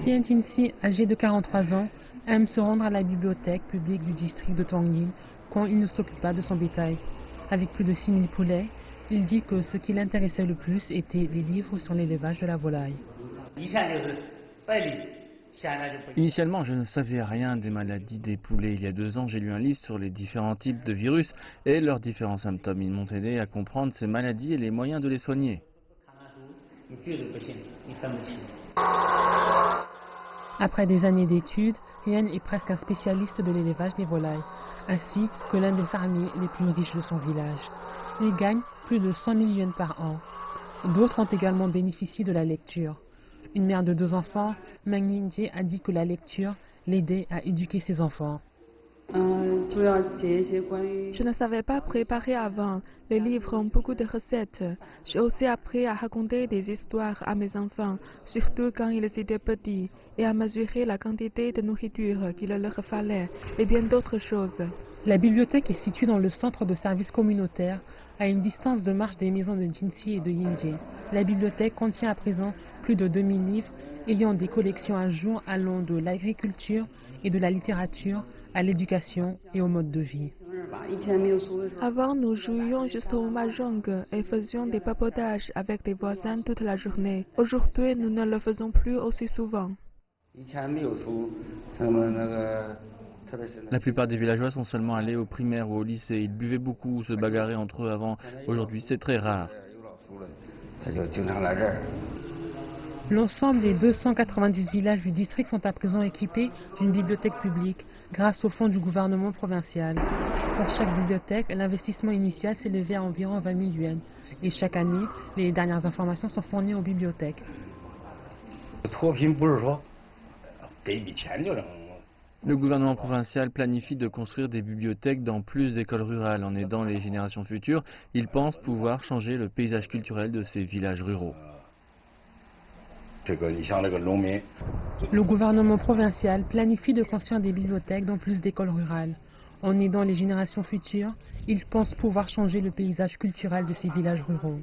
Lian Jinsi, âgé de 43 ans, aime se rendre à la bibliothèque publique du district de Tongying quand il ne s'occupe pas de son bétail. Avec plus de 6000 poulets, il dit que ce qui l'intéressait le plus était les livres sur l'élevage de la volaille. Initialement, je ne savais rien des maladies des poulets. Il y a 2 ans, j'ai lu un livre sur les différents types de virus et leurs différents symptômes. Ils m'ont aidé à comprendre ces maladies et les moyens de les soigner. Après des années d'études, Lian est presque un spécialiste de l'élevage des volailles, ainsi que l'un des fermiers les plus riches de son village. Il gagne plus de 100 000 yuans par an. D'autres ont également bénéficié de la lecture. Une mère de 2 enfants, Meng Yingjie, a dit que la lecture l'aidait à éduquer ses enfants. Je ne savais pas préparer avant. Les livres ont beaucoup de recettes. J'ai aussi appris à raconter des histoires à mes enfants, surtout quand ils étaient petits, et à mesurer la quantité de nourriture qu'il leur fallait, et bien d'autres choses. La bibliothèque est située dans le centre de services communautaires, à une distance de marche des maisons de Jinsi et de Yingjie. La bibliothèque contient à présent plus de 2000 livres ayant des collections à jour allant de l'agriculture et de la littérature à l'éducation et au mode de vie. Avant, nous jouions juste au mahjong et faisions des papotages avec des voisins toute la journée. Aujourd'hui, nous ne le faisons plus aussi souvent. La plupart des villageois sont seulement allés au primaire ou au lycée. Ils buvaient beaucoup ou se bagarraient entre eux avant. Aujourd'hui, c'est très rare. L'ensemble des 290 villages du district sont à présent équipés d'une bibliothèque publique grâce au fonds du gouvernement provincial. Pour chaque bibliothèque, l'investissement initial s'élevait à environ 20 000 yuans. Et chaque année, les dernières informations sont fournies aux bibliothèques. Le gouvernement provincial planifie de construire des bibliothèques dans plus d'écoles rurales. En aidant les générations futures, il pense pouvoir changer le paysage culturel de ces villages ruraux. Le gouvernement provincial planifie de construire des bibliothèques dans plus d'écoles rurales. En aidant les générations futures, il pense pouvoir changer le paysage culturel de ces villages ruraux.